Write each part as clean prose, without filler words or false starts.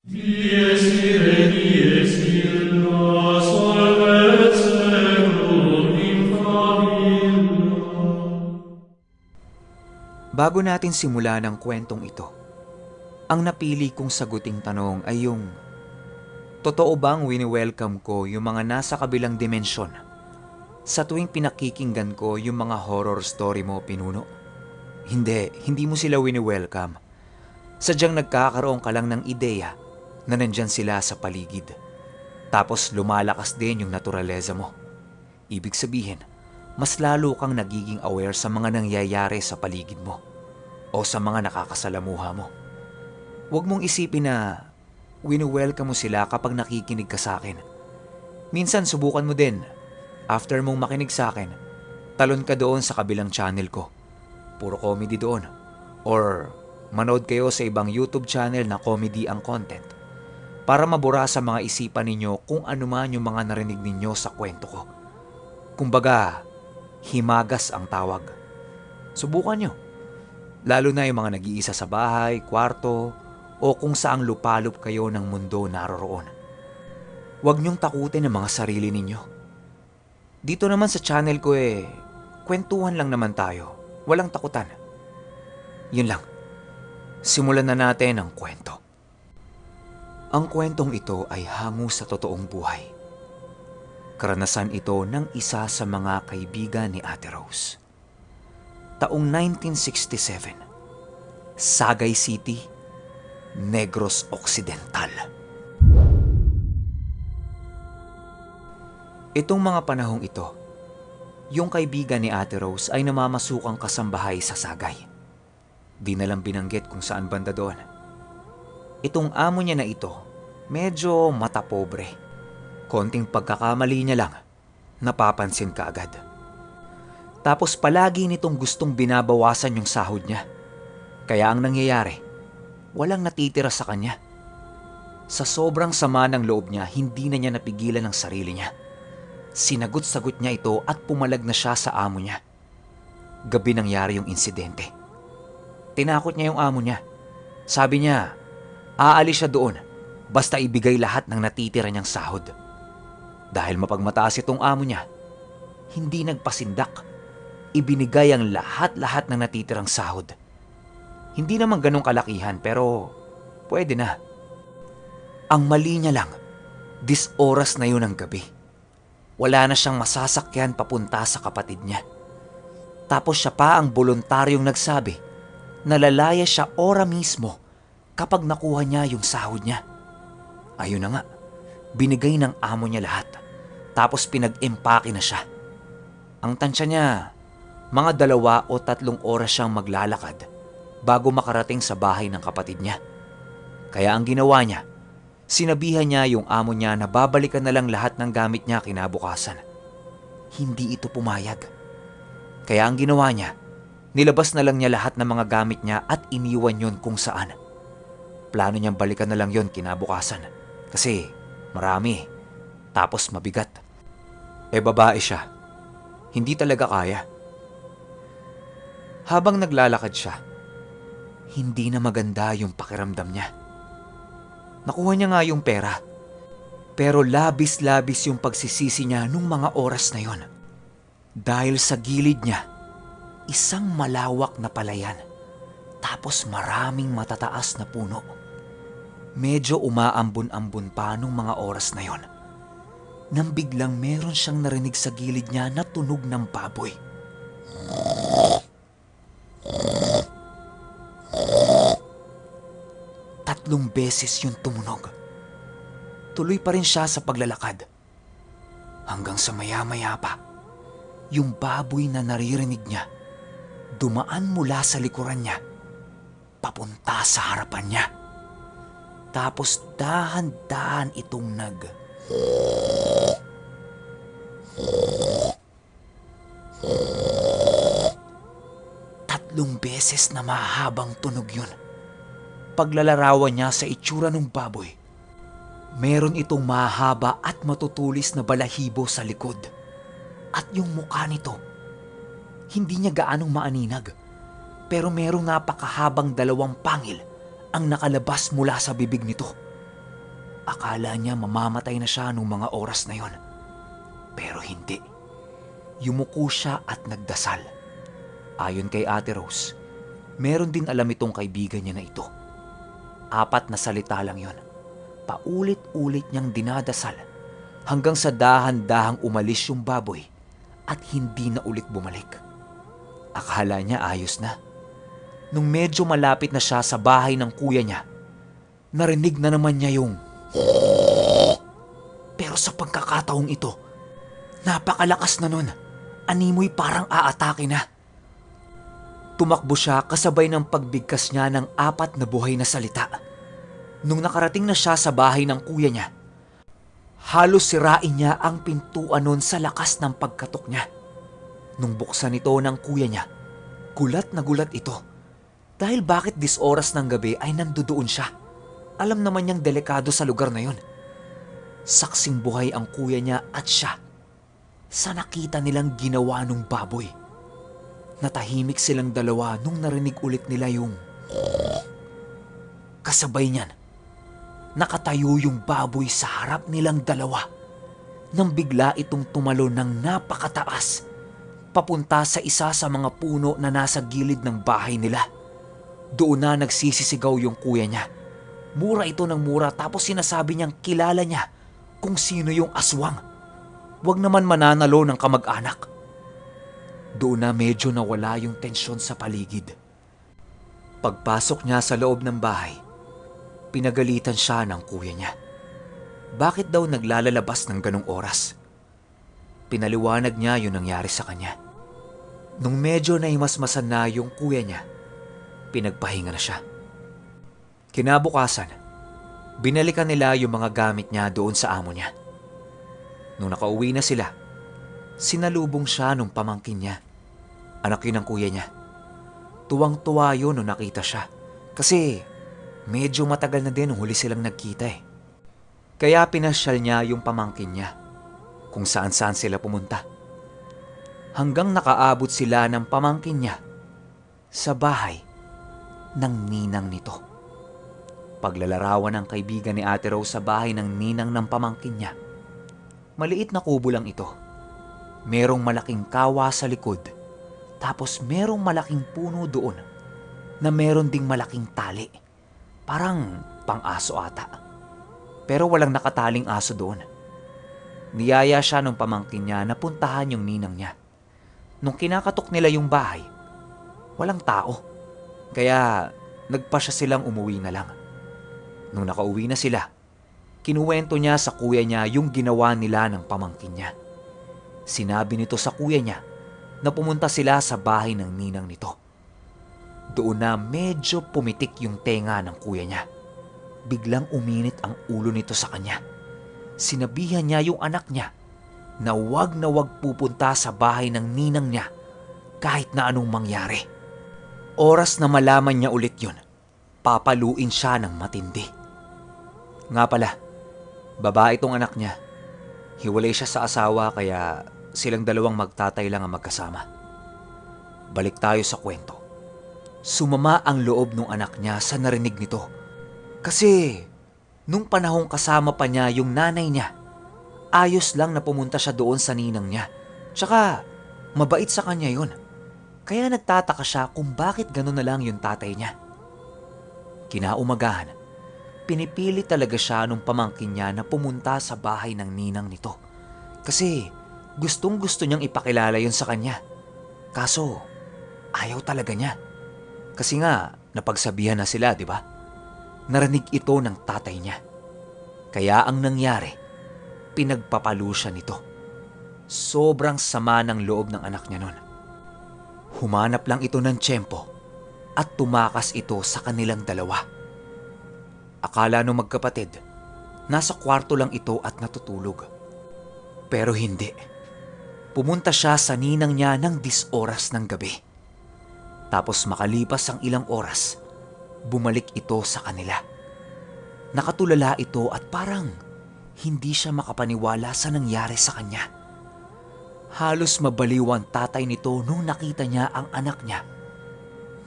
Dies ire, dies illa, solvet seclum in favilla. Bago natin simulan ang kwentong ito, ang napili kong saguting tanong ay yung, totoo bang wini-welcome ko yung mga nasa kabilang dimensyon sa tuwing pinakikinggan ko yung mga horror story mo, Pinuno? Hindi mo sila wini-welcome. Sadyang nagkakaroon ka lang ng ideya na nandyan sila sa paligid. Tapos lumalakas din yung naturaleza mo. Ibig sabihin, mas lalo kang nagiging aware sa mga nangyayari sa paligid mo o sa mga nakakasalamuha mo. Huwag mong isipin na wini-welcome mo sila kapag nakikinig ka sa akin. Minsan subukan mo din. After mong makinig sa akin, talon ka doon sa kabilang channel ko. Puro comedy doon. Or manood kayo sa ibang YouTube channel na comedy ang content para mabura sa mga isipan ninyo kung ano man yung mga narinig ninyo sa kwento ko. Kumbaga, himagas ang tawag. Subukan nyo. Lalo na yung mga nag-iisa sa bahay, kwarto, o kung saang lupalop kayo ng mundo naroroon. Huwag nyong takutin ang mga sarili ninyo. Dito naman sa channel ko kwentuhan lang naman tayo. Walang takutan. Yun lang. Simulan na natin ang kwento. Ang kwentong ito ay hango sa totoong buhay. Karanasan ito ng isa sa mga kaibigan ni Ate Rose. Taong 1967, Sagay City, Negros Occidental. Itong mga panahong ito, yung kaibigan ni Ate Rose ay namamasukang kasambahay sa Sagay. Di na lang binanggit kung saan banda doon. Itong amo niya na ito, medyo matapobre. Konting pagkakamali niya lang, napapansin ka agad. Tapos palagi nitong gustong binabawasan yung sahod niya. Kaya ang nangyayari, walang natitira sa kanya. Sa sobrang sama ng loob niya, hindi na niya napigilan ang sarili niya. Sinagot-sagot niya ito at pumalag na siya sa amo niya. Gabi nangyari yung insidente. Tinakot niya yung amo niya. Sabi niya, aalis siya doon basta ibigay lahat ng natitira niyang sahod. Dahil mapagmataas itong amo niya, hindi nagpasindak. Ibinigay ang lahat-lahat ng natitirang sahod. Hindi naman ganong kalakihan pero pwede na. Ang mali niya lang, oras na yun ng gabi. Wala na siyang masasakyan papunta sa kapatid niya. Tapos siya pa ang voluntaryong nagsabi na lalaya siya ora mismo kapag nakuha niya yung sahod niya. Ayun na nga, binigay ng amo niya lahat. Tapos pinag-empake na siya. Ang tansya niya, mga 2 o 3 oras siyang maglalakad bago makarating sa bahay ng kapatid niya. Kaya ang ginawa niya, sinabihan niya yung amo niya na babalikan na lang lahat ng gamit niya kinabukasan. Hindi ito pumayag. Kaya ang ginawa niya, nilabas na lang niya lahat ng mga gamit niya at iniwan yon kung saan. Plano niyang balikan na lang yon kinabukasan. Kasi marami, tapos mabigat. Babae siya. Hindi talaga kaya. Habang naglalakad siya, hindi na maganda yung pakiramdam niya. Nakuha niya nga yung pera. Pero labis-labis yung pagsisisi niya nung mga oras na yon. Dahil sa gilid niya, isang malawak na palayan. Tapos maraming matataas na puno. Medyo umaambon-ambon pa nung mga oras na yon. Nang biglang meron siyang narinig sa gilid niya na tunog ng baboy. Tatlong beses yung tumunog. Tuloy pa rin siya sa paglalakad. Hanggang sa maya-maya pa, yung baboy na naririnig niya, dumaan mula sa likuran niya, papunta sa harapan niya. Tapos dahan-dahan itong tatlong beses na mahabang tunog yun. Paglalarawan niya sa itsura ng baboy, meron itong mahaba at matutulis na balahibo sa likod. At yung mukha nito, hindi niya gaanong maaninag, pero merong napakahabang 2 pangil ang nakalabas mula sa bibig nito. Akala niya mamamatay na siya nung mga oras na yon. Pero hindi. Yumuko siya at nagdasal. Ayon kay Ate Rose, meron din alam itong kaibigan niya na ito. 4 na salita lang yon. Paulit-ulit niyang dinadasal hanggang sa dahan-dahang umalis yung baboy at hindi na ulit bumalik. Akala niya ayos na. Nung medyo malapit na siya sa bahay ng kuya niya, narinig na naman niya yung pero sa pagkakataong ito, napakalakas na nun. Animoy parang aatake na. Tumakbo siya kasabay ng pagbigkas niya ng 4 na buhay na salita. Nung nakarating na siya sa bahay ng kuya niya, halos sirain niya ang pintuan nun sa lakas ng pagkatok niya. Nung buksan ito ng kuya niya, gulat na gulat ito. Dahil bakit oras ng gabi ay nandoon siya? Alam naman niyang delikado sa lugar na yon. Saksing buhay ang kuya niya at siya sa nakita nilang ginawa nung baboy. Natahimik silang dalawa nung narinig ulit nila yung kasabay niyan. Nakatayo yung baboy sa harap nilang dalawa nang bigla itong tumalo ng napakataas papunta sa isa sa mga puno na nasa gilid ng bahay nila. Doon na nagsisisigaw yung kuya niya. Mura ito ng mura tapos sinasabi niyang kilala niya kung sino yung aswang. Huwag naman mananalo ng kamag-anak. Doon na medyo nawala yung tensyon sa paligid. Pagpasok niya sa loob ng bahay, pinagalitan siya ng kuya niya. Bakit daw naglalalabas ng ganong oras? Pinaliwanag niya yung nangyari sa kanya. Nung medyo naimasmasan na yung kuya niya, pinagpahinga na siya. Kinabukasan, binalikan nila yung mga gamit niya doon sa amo niya. Nung nakauwi na sila, sinalubong siya nung pamangkin niya. Anak yun ng kuya niya. Tuwang-tuwa yun nung nakita siya. Kasi medyo matagal na din nung huli silang nagkita eh. Kaya pinasyal niya yung pamangkin niya kung saan-saan sila pumunta. Hanggang nakaabot sila ng pamangkin niya sa bahay ng ninang nito. Paglalarawan ng kaibigan ni Ate Rose sa bahay ng ninang ng pamangkin niya. Maliit na kubo lang ito. Merong malaking kawa sa likod. Tapos merong malaking puno doon na meron ding malaking tali. Parang pang-aso ata. Pero walang nakataling aso doon. Niyaya siya ng pamangkin niya na puntahan yung ninang niya. Nung kinakatok nila yung bahay, walang tao. Kaya nagpasya silang umuwi na lang. Nung nakauwi na sila, kinuwento niya sa kuya niya yung ginawa nila ng pamangkin niya. Sinabi nito sa kuya niya na pumunta sila sa bahay ng ninang nito. Doon na medyo pumitik yung tenga ng kuya niya. Biglang uminit ang ulo nito sa kanya. Sinabihan niya yung anak niya na wag pupunta sa bahay ng ninang niya kahit na anong mangyari. Oras na malaman niya ulit yun, papaluin siya ng matindi. Nga pala, babae itong anak niya. Hiwalay siya sa asawa kaya silang dalawang magtatay lang ang magkasama. Balik tayo sa kwento. Sumama ang loob ng anak niya sa narinig nito. Kasi nung panahong kasama pa niya yung nanay niya, ayos lang na pumunta siya doon sa ninang niya. Tsaka mabait sa kanya yun. Kaya nagtataka siya kung bakit gano'n na lang yung tatay niya. Kinaumagahan, pinipili talaga siya nung pamangkin niya na pumunta sa bahay ng ninang nito. Kasi gustong-gusto niyang ipakilala yun sa kanya. Kaso ayaw talaga niya. Kasi nga napagsabihan na sila, di ba? Narinig ito ng tatay niya. Kaya ang nangyari, pinagpapalo siya nito. Sobrang sama ng loob ng anak niya nun. Humanap lang ito ng tiyempo at tumakas ito sa kanilang dalawa. Akala nung magkapatid, nasa kwarto lang ito at natutulog. Pero hindi. Pumunta siya sa ninang niya ng 10 oras ng gabi. Tapos makalipas ang ilang oras, bumalik ito sa kanila. Nakatulala ito at parang hindi siya makapaniwala sa nangyari sa kanya. Halos mabaliw ang tatay nito nung nakita niya ang anak niya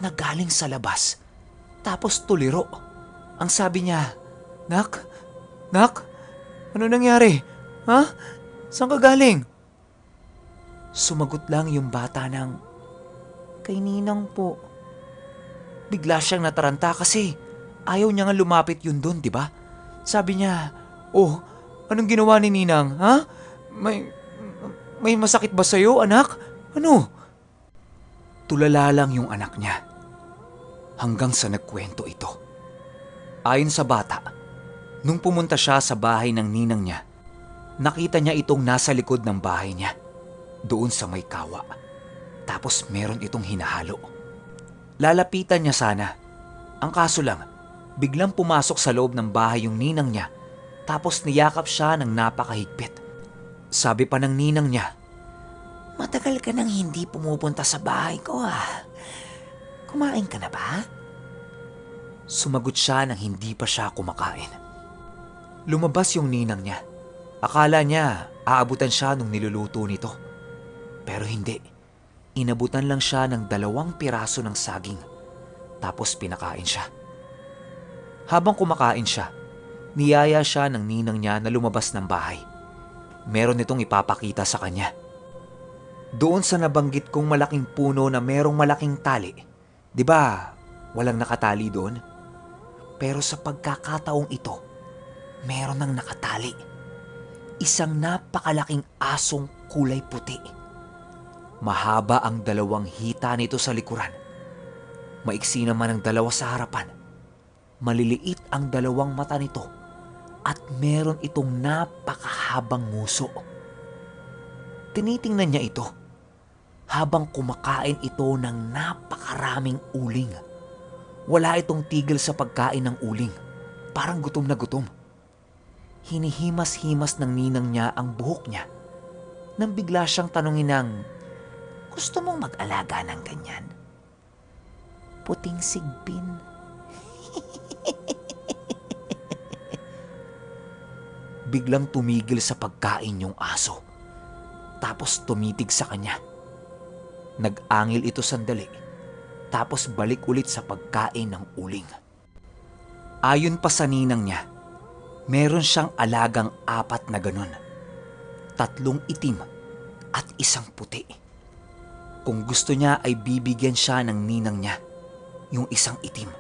na galing sa labas tapos tuliro. Ang sabi niya, "Nak, Nak, ano nangyari? Ha? Saan ka galing? Sumagot lang yung bata ng, kay Ninang po. Bigla siyang nataranta kasi ayaw niya nga lumapit yun doon, di ba? Sabi niya, oh, anong ginawa ni Ninang, ha? May masakit ba sa'yo, anak? Ano? Tulala lang yung anak niya. Hanggang sa nagkwento ito. Ayon sa bata, nung pumunta siya sa bahay ng ninang niya, nakita niya itong nasa likod ng bahay niya, doon sa may kawa. Tapos meron itong hinahalo. Lalapitan niya sana. Ang kaso lang, biglang pumasok sa loob ng bahay yung ninang niya, tapos niyakap siya ng napakahigpit. Sabi pa ng ninang niya, "Matagal ka nang hindi pumupunta sa bahay ko Kumain ka na ba?" Sumagot siya nang hindi pa siya kumakain. Lumabas yung ninang niya. Akala niya aabutan siya nung niluluto nito. Pero hindi. Inabutan lang siya ng 2 piraso ng saging. Tapos pinakain siya. Habang kumakain siya, niyaya siya ng ninang niya na lumabas ng bahay. Meron itong ipapakita sa kanya. Doon sa nabanggit kong malaking puno na merong malaking tali, di ba walang nakatali doon? Pero sa pagkakataong ito, meron nang nakatali. Isang napakalaking asong kulay puti. Mahaba ang 2 hita nito sa likuran. Maiksi naman ang 2 sa harapan. Maliliit ang 2 mata nito at meron itong napakahabang nguso. Tinitingnan niya ito habang kumakain ito ng napakaraming uling. Wala itong tigil sa pagkain ng uling. Parang gutom na gutom. Hinihimas-himas ng ninang niya ang buhok niya nang bigla siyang tanungin ng, "Gusto mong mag-alaga ng ganyan? Puting sigbin." Biglang tumigil sa pagkain yung aso. Tapos tumitig sa kanya. Nag-angil ito sandali. Tapos balik ulit sa pagkain ng uling. Ayon pa sa ninang niya, meron siyang alagang 4 na ganun. 3 itim at 1 puti. Kung gusto niya ay bibigyan siya ng ninang niya yung 1 itim.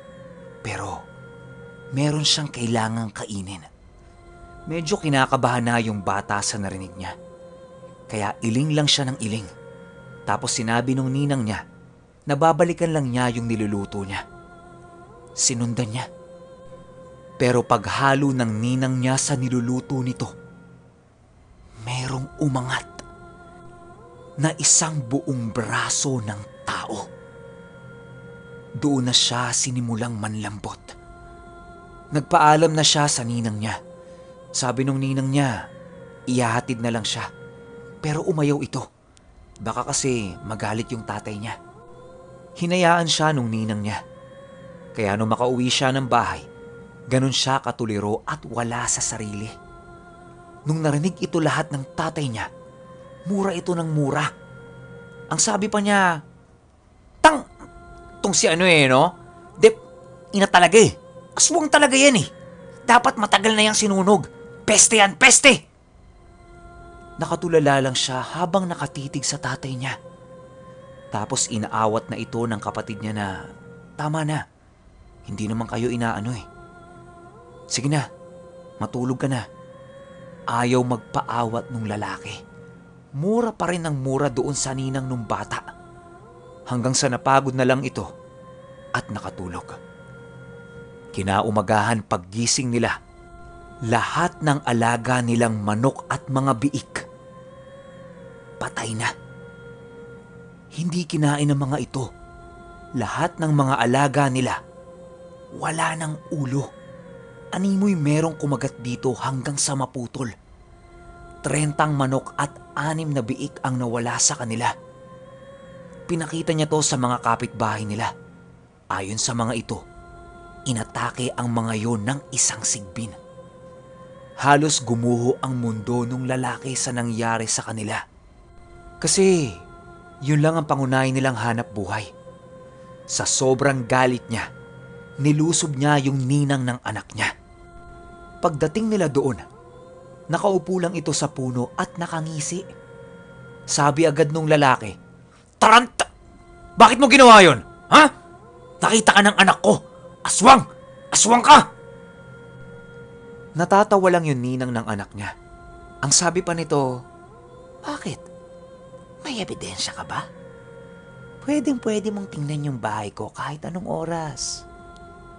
Pero meron siyang kailangang kainin. Medyo kinakabahan na yung bata sa narinig niya. Kaya iling lang siya ng iling. Tapos sinabi nung ninang niya na babalikan lang niya yung niluluto niya. Sinundan niya. Pero paghalo ng ninang niya sa niluluto nito, merong umangat na 1 buong braso ng tao. Doon na siya sinimulang manlambot. Nagpaalam na siya sa ninang niya. Sabi nung ninang niya, ihahatid na lang siya. Pero umayaw ito. Baka kasi magalit yung tatay niya. Hinayaan siya nung ninang niya. Kaya nung makauwi siya ng bahay, ganun siya katuliro at wala sa sarili. Nung narinig ito lahat ng tatay niya, mura ito ng mura. Ang sabi pa niya, tong si no? Ina talaga Aswang talaga yan Dapat matagal na yang sinunog. Peste yan, peste! Nakatulala lang siya habang nakatitig sa tatay niya. Tapos inaawat na ito ng kapatid niya na, tama na, hindi naman kayo inaano Sige na, matulog ka na. Ayaw magpaawat nung lalaki. Mura pa rin ang mura doon sa ninang nung bata. Hanggang sa napagod na lang ito at nakatulog. Kinaumagahan paggising nila, lahat ng alaga nilang manok at mga biik, patay na. Hindi kinain ng mga ito. Lahat ng mga alaga nila, wala ng ulo. Animoy merong kumagat dito hanggang sa maputol. 30 manok at 6 na biik ang nawala sa kanila. Pinakita niya to sa mga kapitbahay nila. Ayon sa mga ito, inatake ang mga yon ng 1 sigbin. Halos gumuho ang mundo nung lalaki sa nangyari sa kanila. Kasi yun lang ang pangunahin nilang hanap buhay. Sa sobrang galit niya, nilusob niya yung ninang ng anak niya. pagdating nila doon, nakaupo lang ito sa puno at nakangisi. Sabi agad nung lalaki, "Taranta! Bakit mo ginawa yon? Ha? Nakita ka ng anak ko! Aswang! Aswang ka!" Natatawa lang yung ninang ng anak niya. Ang sabi pa nito, "Bakit? May ebidensya ka ba? Pwedeng-pwede mong tingnan yung bahay ko kahit anong oras.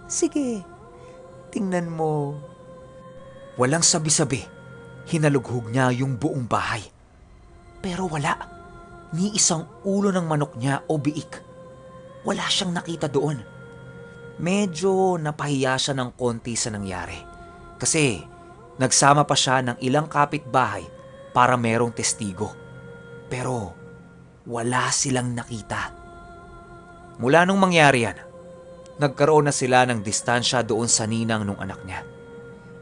Sige, tingnan mo." Walang sabi-sabi, hinalughog niya yung buong bahay. Pero wala, ni isang ulo ng manok niya o biik. Wala siyang nakita doon. Medyo napahiya siya ng konti sa nangyari. Kasi nagsama pa siya ng ilang kapitbahay para merong testigo. Pero wala silang nakita. Mula nung mangyari yan, nagkaroon na sila ng distansya doon sa ninang nung anak niya.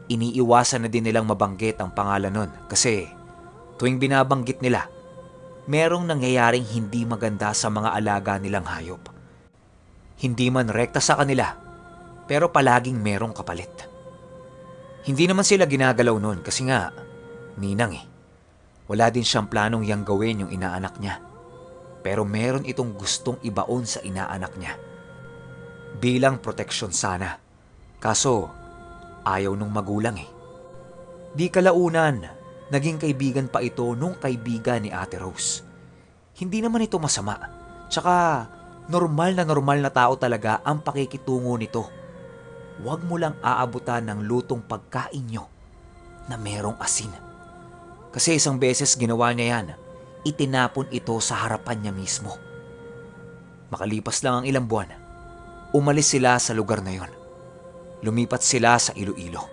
Iniiwasan na din nilang mabanggit ang pangalan nun kasi tuwing binabanggit nila, merong nangyayaring hindi maganda sa mga alaga nilang hayop. Hindi man rekta sa kanila, pero palaging merong kapalit. Hindi naman sila ginagalaw nun kasi nga, ninang eh. Wala din siyang planong yang gawin yung inaanak niya. Pero meron itong gustong ibaon sa inaanak niya. Bilang proteksyon sana. Kaso, ayaw nung magulang eh. Di kalaunan, naging kaibigan pa ito nung kaibigan ni Ate Rose. Hindi naman ito masama. Tsaka, normal na tao talaga ang pakikitungo nito. Huwag mo lang aabutan ng lutong pagkain nyo na merong asin. Kasi isang beses ginawa niya yan, itinapon ito sa harapan niya mismo. Makalipas lang ang ilang buwan, umalis sila sa lugar na yon. Lumipat sila sa Iloilo,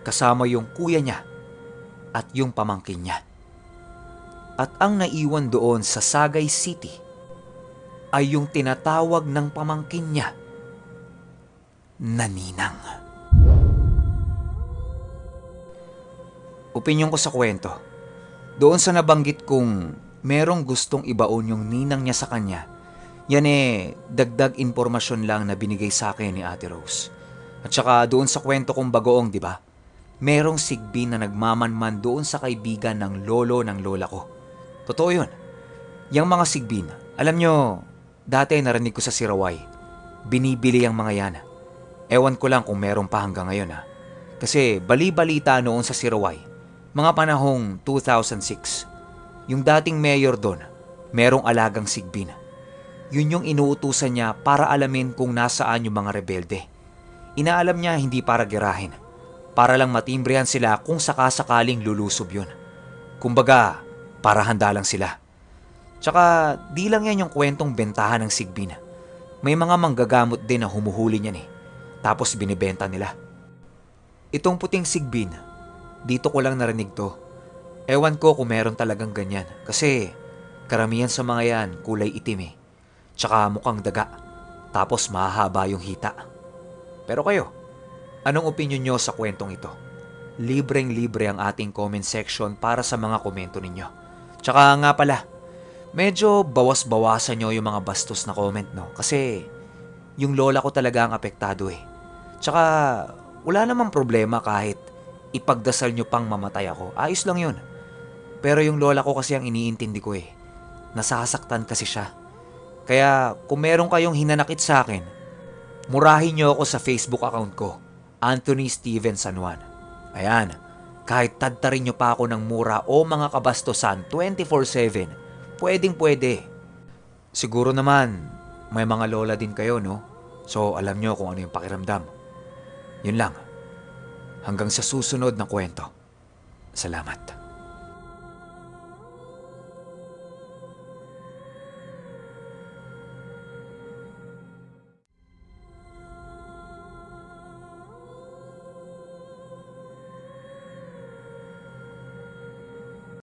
kasama yung kuya niya at yung pamangkin niya. At ang naiwan doon sa Sagay City ay yung tinatawag ng pamangkin niya na ninang. Opinyon ko sa kwento, doon sa nabanggit kong merong gustong ibaon yung ninang niya sa kanya, yan dagdag impormasyon lang na binigay sa akin ni Ate Rose. At saka doon sa kwento kong bagoong, di ba? Merong sigbin na nagmamanman doon sa kaibigan ng lolo ng lola ko. Totoo yun. Yang mga sigbin, alam nyo, dati narinig ko sa Siraway, binibili ang mga yan. Ewan ko lang kung meron pa hanggang ngayon ha. Kasi bali-balita noon sa Siraway, mga panahong 2006, yung dating mayor doon, merong alagang sigbin. Yun yung inuutusan niya para alamin kung nasaan yung mga rebelde. Inaalam niya hindi para gerahin, para lang matimbrehan sila kung sakasakaling lulusob yun. Kumbaga, para handa lang sila. Tsaka di lang yan yung kwentong bentahan ng sigbin. May mga manggagamot din na humuhuli niyan tapos binibenta nila. Itong puting sigbin, dito ko lang narinig to. Ewan ko kung meron talagang ganyan kasi karamihan sa mga yan kulay itim Tsaka mukhang daga, tapos mahahaba yung hita. Pero kayo, anong opinion nyo sa kwentong ito? Libreng-libre ang ating comment section para sa mga komento ninyo. Tsaka nga pala, medyo bawas-bawasan nyo yung mga bastos na comment, no? Kasi yung lola ko talaga ang apektado Tsaka wala namang problema kahit ipagdasal nyo pang mamatay ako. Ayos lang yun. Pero yung lola ko kasi ang iniintindi ko Nasasaktan kasi siya. Kaya kung meron kayong hinanakit sa akin, murahin nyo ako sa Facebook account ko, Anthony Steven San Juan. Ayan, kahit tadtarin nyo pa ako ng mura o mga kabastosan 24/7, pwedeng-pwede. Siguro naman, may mga lola din kayo, no? So alam nyo kung ano yung pakiramdam. Yun lang. Hanggang sa susunod na kwento. Salamat.